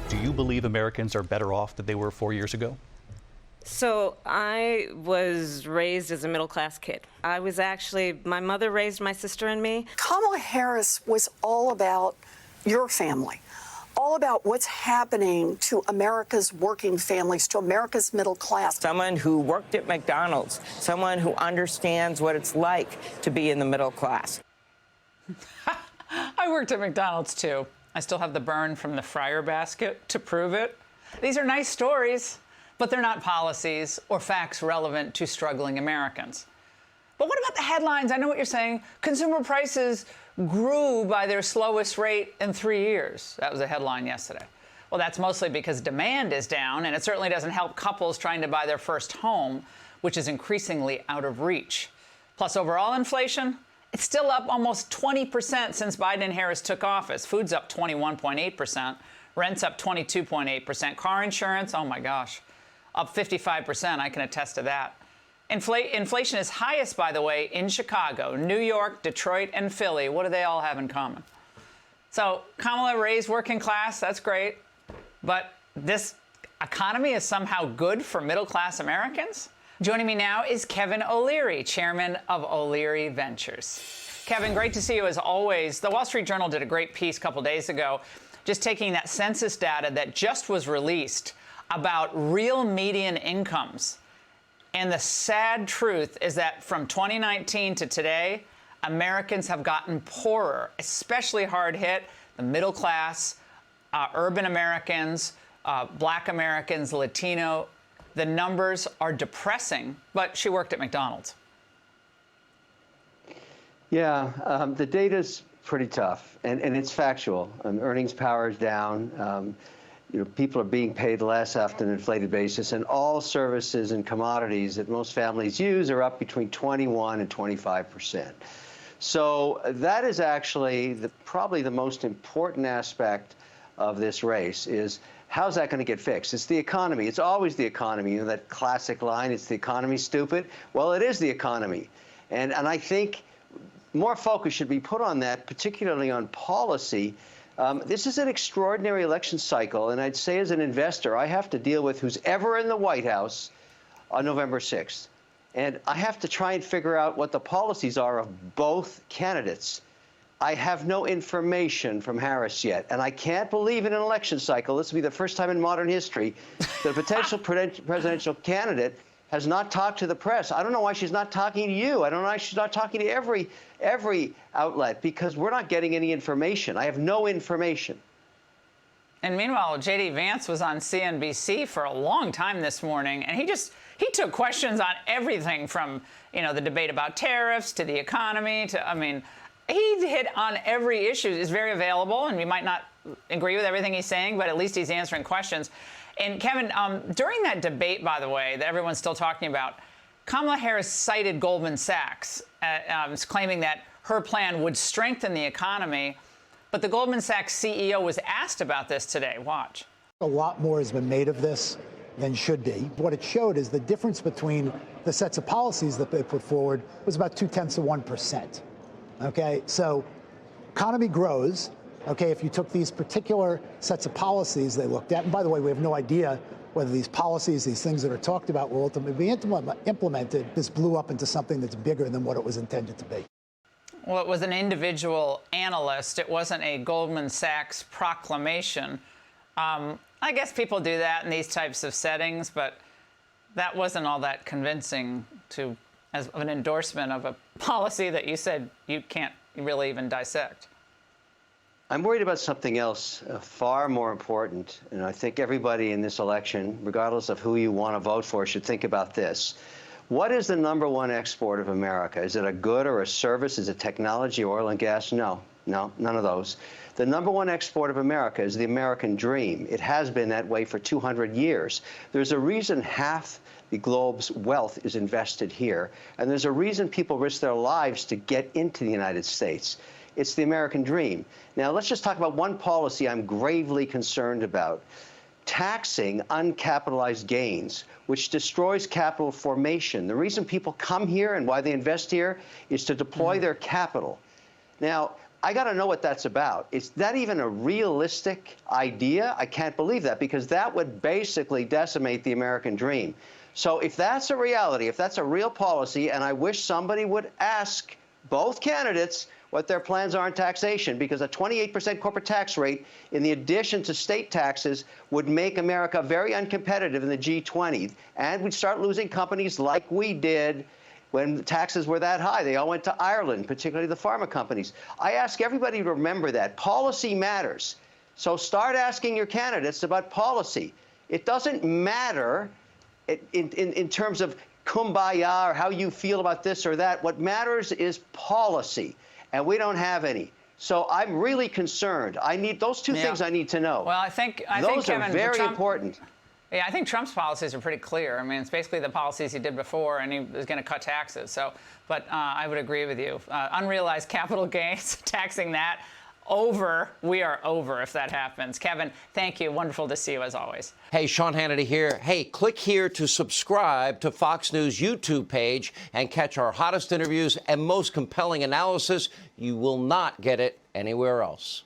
Do you believe Americans are better off than they were 4 years ago? So I was raised as a middle-class kid. My mother raised my sister and me. Kamala Harris was all about your family, all about what's happening to America's working families, to America's middle class. Someone who worked at McDonald's, someone who understands what it's like to be in the middle class. I worked at McDonald's, too. I still have the burn from the fryer basket to prove it. These are nice stories, but they're not policies or facts relevant to struggling Americans. But what about the headlines? I know what you're saying. Consumer prices grew by their slowest rate in 3 years. That was a headline yesterday. Well, that's mostly because demand is down, and it certainly doesn't help couples trying to buy their first home, which is increasingly out of reach. Plus, overall inflation, it's still up almost 20% since Biden and Harris took office. Food's up 21.8%, rent's up 22.8%, car insurance, oh my gosh, up 55%. I can attest to that. Inflation is highest, by the way, in Chicago, New York, Detroit, and Philly. What do they all have in common? So Kamala raised working class. That's great. But this economy is somehow good for middle-class Americans? Joining me now is Kevin O'Leary, chairman of O'Leary Ventures. Kevin, great to see you as always. The Wall Street Journal did a great piece a couple days ago, just taking that census data that just was released about real median incomes. And the sad truth is that from 2019 to today, Americans have gotten poorer, especially hard hit, the middle class, urban Americans, Black Americans, Latino. The numbers are depressing, but she worked at McDonald's. Yeah, the data's pretty tough, and it's factual. Earnings power is down. People are being paid less after an inflated basis, and all services and commodities that most families use are up between 21 and 25%. So that is actually probably the most important aspect of this race is how's that going to get fixed? It's the economy. It's always the economy. You know that classic line, it's the economy, stupid? Well, it is the economy. And I think more focus should be put on that, particularly on policy. This is an extraordinary election cycle, and I'd say as an investor, I have to deal with who's ever in the White House on November 6th. And I have to try and figure out what the policies are of both candidates. I have no information from Harris yet, and I can't believe in an election cycle, this will be the first time in modern history, that a potential presidential candidate has not talked to the press. I don't know why she's not talking to you. I don't know why she's not talking to every outlet, because we're not getting any information. I have no information. And meanwhile, J.D. Vance was on CNBC for a long time this morning, and he took questions on everything from, the debate about tariffs to the economy to, he hit on every issue. Is very available, and we might not agree with everything he's saying, but at least he's answering questions. And Kevin, during that debate, by the way, that everyone's still talking about, Kamala Harris cited Goldman Sachs, claiming that her plan would strengthen the economy. But the Goldman Sachs CEO was asked about this today. Watch. A lot more has been made of this than should be. What it showed is the difference between the sets of policies that they put forward was about 0.2%. Okay, so economy grows. Okay, if you took these particular sets of policies they looked at, and by the way, we have no idea whether these policies, these things that are talked about, will ultimately be implemented. This blew up into something that's bigger than what it was intended to be. Well, it was an individual analyst. It wasn't a Goldman Sachs proclamation. I guess people do that in these types of settings, but that wasn't all that convincing as an endorsement of a policy that you said you can't really even dissect. I'm worried about something else far more important, and I think everybody in this election, regardless of who you want to vote for, should think about this. What is the #1 export of America? Is it a good or a service? Is it technology, oil and gas? No, none of those. The #1 export of America is the American dream. It has been that way for 200 years. There's a reason half the globe's wealth is invested here, and there's a reason people risk their lives to get into the United States. It's the American dream. Now, let's just talk about one policy I'm gravely concerned about. Taxing uncapitalized gains, which destroys capital formation. The reason people come here and why they invest here is to deploy their capital. Now, I got to know what that's about. Is that even a realistic idea? I can't believe that, because that would basically decimate the American dream. So if that's a reality, if that's a real policy, and I wish somebody would ask both candidates what their plans are on taxation, because a 28% corporate tax rate, in the addition to state taxes, would make America very uncompetitive in the G20. And we'd start losing companies like we did when the taxes were that high. They all went to Ireland, particularly the pharma companies. I ask everybody to remember that. Policy matters. So start asking your candidates about policy. It doesn't matter in terms of kumbaya or how you feel about this or that. What matters is policy, and we don't have any. So I'm really concerned. I need those two things I need to know. Well, I think those Kevin, are very important. Yeah, I think Trump's policies are pretty clear. I mean, it's basically the policies he did before, and he was going to cut taxes. So, but I would agree with you. Unrealized capital gains, taxing that, we are over if that happens. Kevin, thank you. Wonderful to see you as always. Hey, Sean Hannity here. Hey, click here to subscribe to Fox News YouTube page and catch our hottest interviews and most compelling analysis. You will not get it anywhere else.